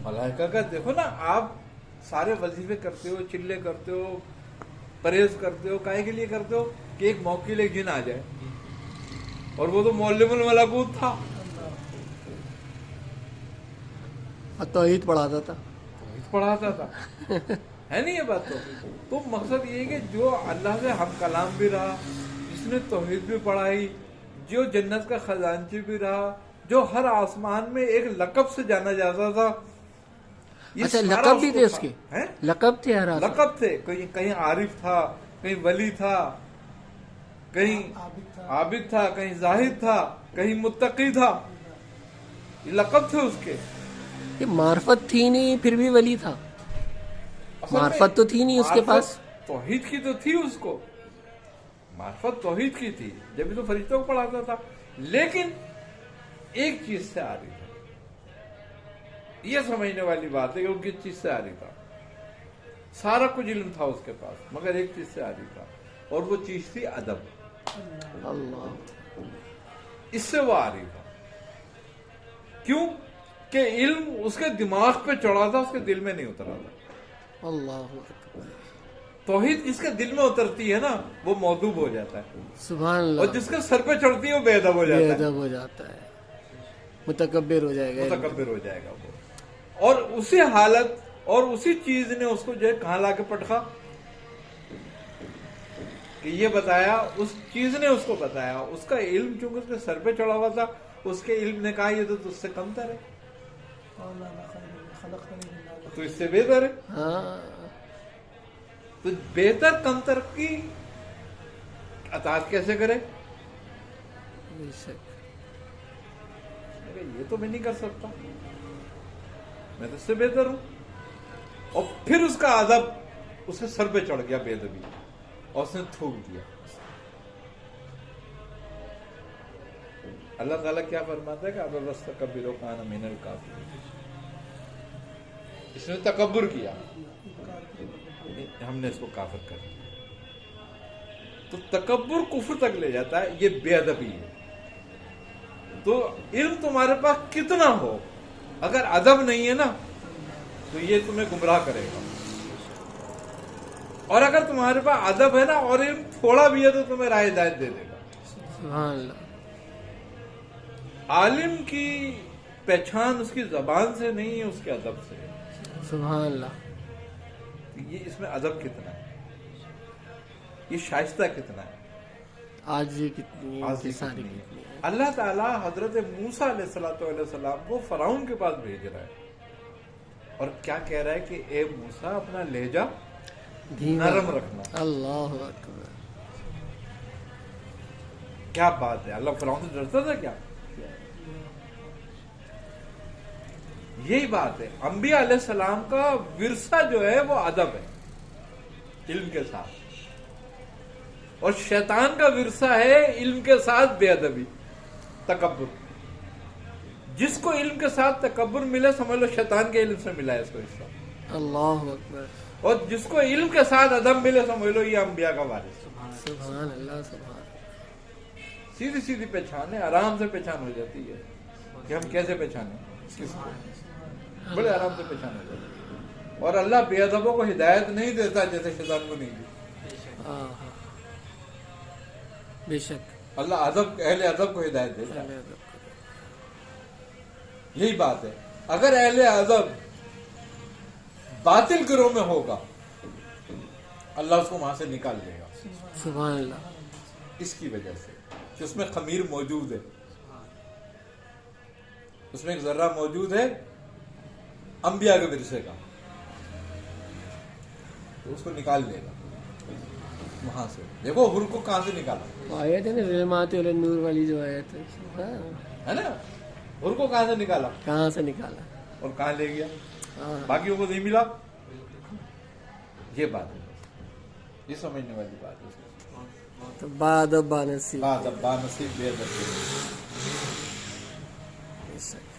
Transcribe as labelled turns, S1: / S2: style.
S1: ملائکہ کا دیکھو نا، آپ سارے وظیفے کرتے ہو، چلے کرتے ہو، پرہیز کرتے ہو، کائے کے لیے کرتے ہو کہ ایک موقع کے لیے جن آ جائے، اور وہ تو معلم الملکوت تھا،
S2: توحید پڑھاتا تھا،
S1: پڑھاتا تھا، ہے نہیں یہ بات؟ تو مقصد یہ ہے کہ جو اللہ سے ہم کلام بھی رہا، جس نے توحید بھی پڑھائی، جو جنت کا خزانچی بھی رہا، جو ہر آسمان میں ایک لقب سے جانا جاتا تھا، یہ
S2: اچھا
S1: سارا
S2: لقب
S1: اس
S2: بھی
S1: کو
S2: تھے اس
S1: تھا،
S2: کے،
S1: ہیں؟
S2: لقب تھے ہر آدمی،
S1: لقب تھے، کہیں عارف تھا، کہیں ولی تھا، کہیں عابد تھا، کہیں زاہد تھا، کہیں متقی تھا، یہ لقب تھے اس کے.
S2: یہ معرفت تھی نہیں پھر بھی ولی تھا،
S1: اصل میں
S2: معرفت تو تھی نہیں اس کے پاس.
S1: معرفت توحید کی تو تھی، اس کو معرفت توحید کی تھی، جبھی تو فرشتوں کو پڑھاتا تھا، لیکن ایک چیز سے آ رہی تھا. یہ سمجھنے والی بات ہے کہ وہ کس چیز سے آ رہی تھا. سارا کچھ علم تھا اس کے پاس، مگر ایک چیز سے آ رہی تھا، اور وہ چیز تھی ادب.
S2: اللہ،
S1: اس سے وہ آ رہی تھا. کیوں کہ علم اس کے دماغ پہ چڑھا تھا، اس کے دل میں نہیں اترا تھا.
S2: اللہ اکبر،
S1: توحید جس کے دل میں اترتی ہے نا وہ مودب ہو جاتا ہے،
S2: سبحان اللہ،
S1: اور جس کے سر پہ چڑھتی ہے وہ بے ادب ہو
S2: بے
S1: جاتا ہے،
S2: ادب ہو جاتا ہے، متکبر ہو جائے گا.
S1: متکبر ہو جائے گا وہ. اور اسی حالت اور اسی چیز نے اس کو جو ہے کہاں لا کے پٹخا کہ یہ بتایا، اس چیز نے اس کو بتایا. اس کا علم چونکہ اس کے سر پہ چڑھا ہوا تھا، اس کے علم نے کہا یہ تو تجھ سے کم تر ہے، تو اس سے بہتر ہے.
S2: ہاں،
S1: تو بہتر کم تر کی اطاعت کیسے کرے؟
S2: بے شک،
S1: یہ تو میں نہیں کر سکتا، میں تو اس سے بہتر ہوں. اور پھر اس کا ادب اس کے سر پہ چڑھ گیا، بے ادبی، اور اس نے تھوک دیا. اللہ تعالیٰ کیا فرماتا ہے کہ اب وَاسْتَكْبَرُوا كَانَ مِنَ الْكَافِرِينَ. اس نے تکبر کیا، ہم نے اس کو کافر کر دیا. تو تکبر کفر تک لے جاتا ہے، یہ بے ادبی ہے. تو علم تمہارے پاس کتنا ہو، اگر ادب نہیں ہے نا تو یہ تمہیں گمراہ کرے گا. اور اگر تمہارے پاس ادب ہے نا اور علم تھوڑا بھی ہے تو تمہیں راہ ہدایت دے دے گا.
S2: سبحان اللہ.
S1: عالم کی پہچان اس کی زبان سے نہیں ہے، اس کے ادب سے.
S2: سبحان اللہ.
S1: یہ اس میں ادب کتنا ہے، یہ شائستہ کتنا ہے،
S2: عاجزی کتنی ہے،
S1: عاجزی
S2: انکساری
S1: کتنی ہے.
S2: کتنی ہے.
S1: اللہ تعالیٰ حضرت موسیٰ علیہ السلام کو فرعون کے پاس بھیج رہا ہے، اور کیا کہہ رہا ہے کہ اے موسیٰ اپنا لہجہ نرم رکھنا.
S2: اللہ اکبر،
S1: کیا بات ہے! اللہ فرعون سے ڈرتا تھا کیا؟ یہی بات ہے. انبیاء علیہ السلام کا ورثہ جو ہے وہ ادب ہے، علم کے ساتھ. اور شیطان کا ورثہ ہے علم کے ساتھ بے ادبی، تکبر. جس کو علم کے ساتھ تکبر ملے سمجھ لو شیطان کے علم سے ملا ہے اس کو حصہ.
S2: اللہ اکبر.
S1: اور جس کو علم کے ساتھ ادب ملے سمجھ لو یہ انبیاء کا وارث.
S2: سبحان اللہ، سبحان.
S1: سیدھی سیدھی پہچان ہے، آرام سے پہچان ہو جاتی ہے کہ ہم کیسے پہچانیں کس کو، بڑے آرام سے پہچان ہو جاتی ہے. اور اللہ بے ادبوں کو ہدایت نہیں دیتا جیسے شیطان کو نہیں دی.
S2: ہاں ہاں، بے شک.
S1: اللہ اہل ادب کو ہدایت دیتا ہے. یہی بات ہے. اگر اہل ادب باطل گروہ میں ہوگا اللہ اس کو وہاں سے نکال لے گا.
S2: سبحان اللہ.
S1: اس کی وجہ سے کہ اس میں خمیر موجود ہے، اس میں ایک ذرہ موجود ہے انبیاء کے ورثے کا، تو اس کو نکال لے گا وہاں سے. دیکھو حر کو کہاں سے نکالا
S2: آیت ہے نا ظلمات النور والی جو آیت ہے،
S1: ہے نا. حر کو کہاں سے نکالا
S2: کہاں سے نکالا
S1: اور کہاں لے گیا،
S2: ہاں.
S1: باقیوں کو نہیں ملا. یہ بات ہے، یہ سمجھنے والی بات ہے.
S2: تو بعد اب بانسی
S1: بات اب با نصیب بے ادب.
S2: بے شک.